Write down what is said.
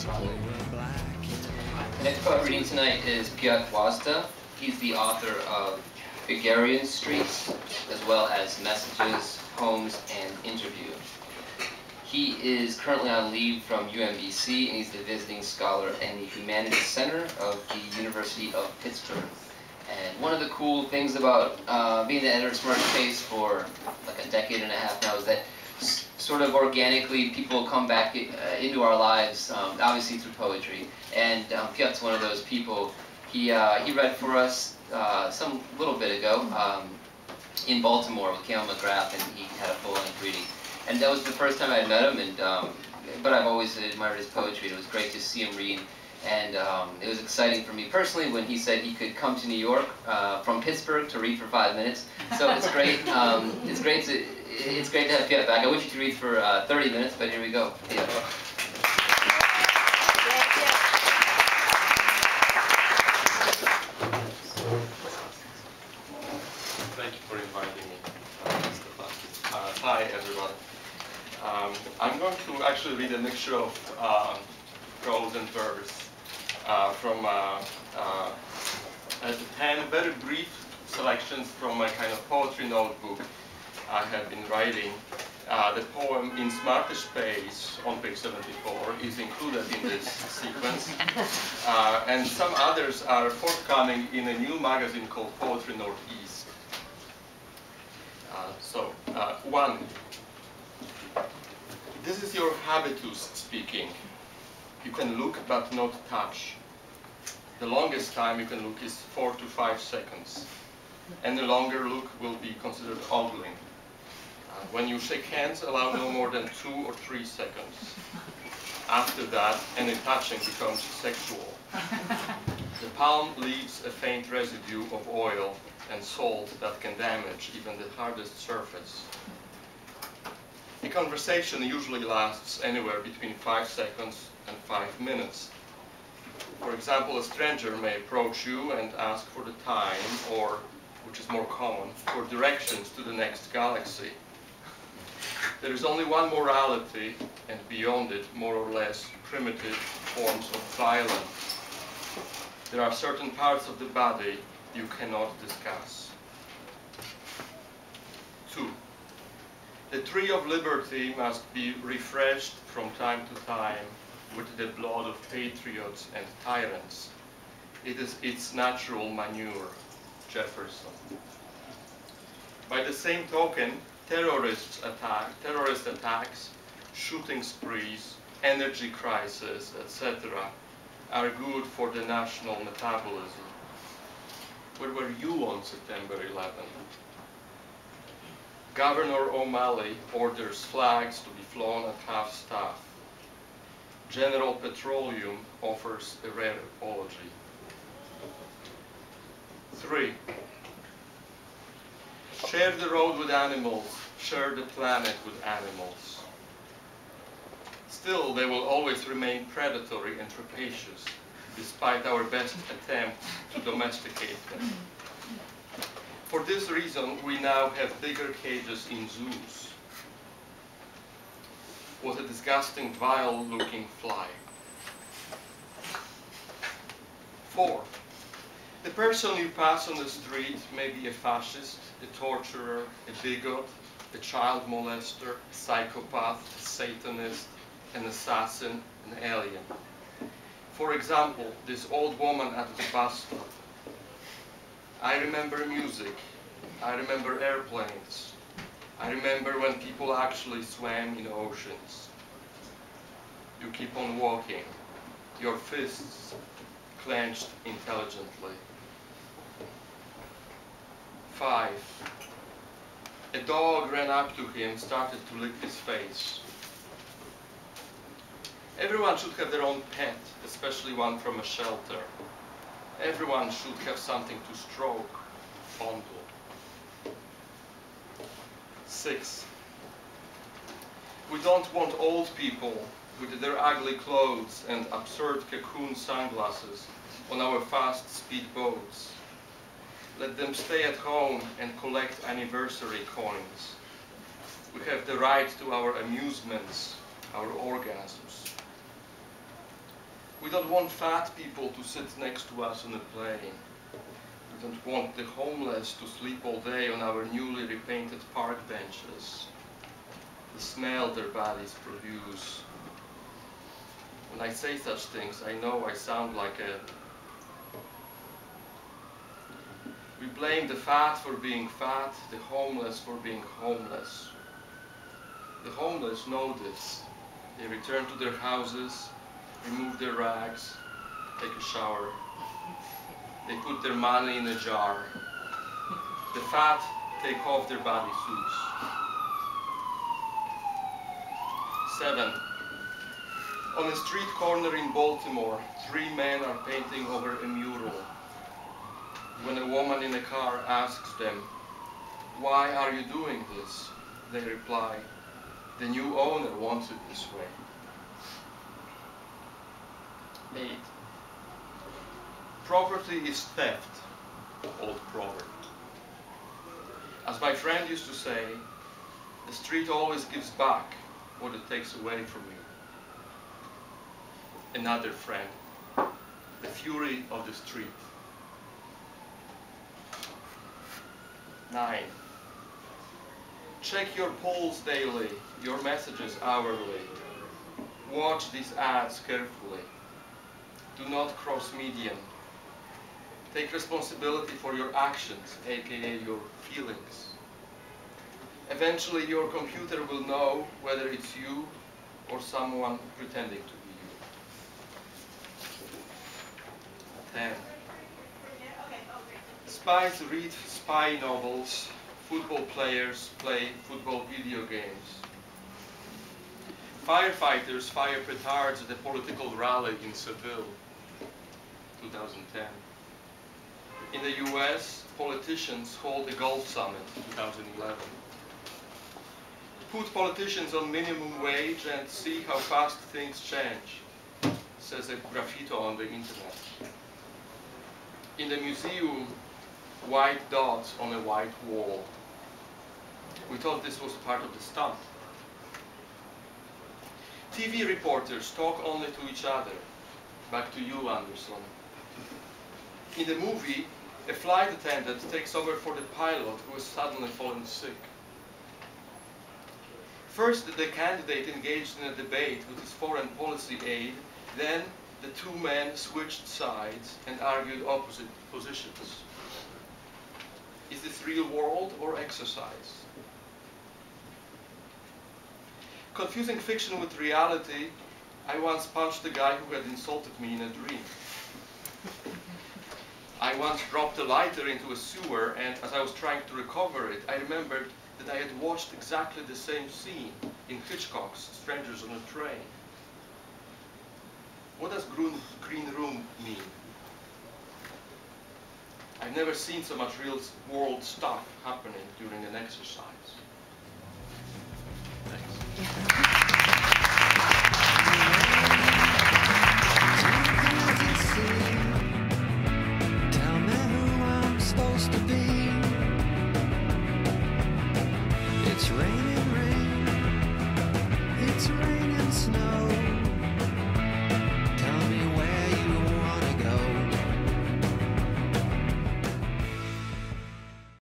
The next poet reading tonight is Piotr Gwiazda. He's the author of Bulgarian Streets, as well as Messages, Poems, and Interview. He is currently on leave from UMBC, and he's the visiting scholar in the Humanities Center of the University of Pittsburgh. And one of the cool things about being the editor of Smartish for like a decade and a half now is that sort of organically people come back into our lives, obviously through poetry. And Piotr's one of those people. He read for us some little bit ago in Baltimore with Cale McGrath, and he had a full-length reading. And that was the first time I had met him, and but I've always admired his poetry. It was great to see him read, and it was exciting for me personally when he said he could come to New York from Pittsburgh to read for 5 minutes. So it's great. It's great to have Piotr back. I wish you could read for 30 minutes, but here we go. Yeah. Thank you for inviting me, hi, everyone. I'm going to actually read a mixture of prose and verse from 10 very brief selections from a kind of poetry notebook I have been writing. The poem in Smartish page on page 74 is included in this sequence, and some others are forthcoming in a new magazine called Poetry Northeast. One. This is your habitus speaking. You can look but not touch. The longest time you can look is 4 to 5 seconds. Any longer look will be considered ogling. When you shake hands, allow no more than 2 or 3 seconds. After that, any touching becomes sexual. The palm leaves a faint residue of oil and salt that can damage even the hardest surface. A conversation usually lasts anywhere between 5 seconds and 5 minutes. For example, a stranger may approach you and ask for the time, or, which is more common, for directions to the next galaxy. There is only one morality, and beyond it, more or less primitive forms of violence. There are certain parts of the body you cannot discuss. 2. The tree of liberty must be refreshed from time to time with the blood of patriots and tyrants. It is its natural manure. Jefferson. By the same token, terrorist attacks, shooting sprees, energy crisis, etc. are good for the national metabolism. Where were you on September 11? Governor O'Malley orders flags to be flown at half-staff. General Petroleum offers a rare apology. 3. Share the road with animals, share the planet with animals. Still, they will always remain predatory and rapacious, despite our best attempt to domesticate them. For this reason, we now have bigger cages in zoos. What a disgusting, vile-looking fly. 4. The person you pass on the street may be a fascist, a torturer, a bigot, a child molester, a psychopath, a Satanist, an assassin, an alien. For example, this old woman at the bus stop. I remember music. I remember airplanes. I remember when people actually swam in oceans. You keep on walking, your fists clenched intelligently. 5. A dog ran up to him, started to lick his face. Everyone should have their own pet, especially one from a shelter. Everyone should have something to stroke, fondle. 6. We don't want old people with their ugly clothes and absurd cocoon sunglasses on our fast-speed boats. Let them stay at home and collect anniversary coins. We have the right to our amusements, our orgasms. We don't want fat people to sit next to us on a plane. We don't want the homeless to sleep all day on our newly repainted park benches. The smell their bodies produce. When I say such things, I know I sound like a... We blame the fat for being fat, the homeless for being homeless. The homeless know this. They return to their houses, remove their rags, take a shower. They put their money in a jar. The fat take off their body suits. 7. On a street corner in Baltimore, 3 men are painting over a mural. When a woman in a car asks them, "Why are you doing this?" they reply, "The new owner wants it this way." 8. Property is theft, old proverb. As my friend used to say, the street always gives back what it takes away from you. Another friend, the fury of the street. 9. Check your polls daily, your messages hourly. Watch these ads carefully. Do not cross median. Take responsibility for your actions, aka your feelings. Eventually your computer will know whether it's you or someone pretending to be you. 10. Spies read spy novels. Football players play football video games. Firefighters fire petards at a political rally in Seville, 2010. In the US, politicians hold a Gulf Summit, 2011. Put politicians on minimum wage and see how fast things change, says a graffito on the internet. In the museum, white dots on a white wall. We thought this was part of the stunt. TV reporters talk only to each other. Back to you, Anderson. In the movie, a flight attendant takes over for the pilot who has suddenly fallen sick. First, the candidate engaged in a debate with his foreign policy aide, then the 2 men switched sides and argued opposite positions. Is this real world or exercise? Confusing fiction with reality, I once punched a guy who had insulted me in a dream. I once dropped a lighter into a sewer, and as I was trying to recover it, I remembered that I had watched exactly the same scene in Hitchcock's Strangers on a Train. What does green room mean? I've never seen so much real world stuff happening during an exercise.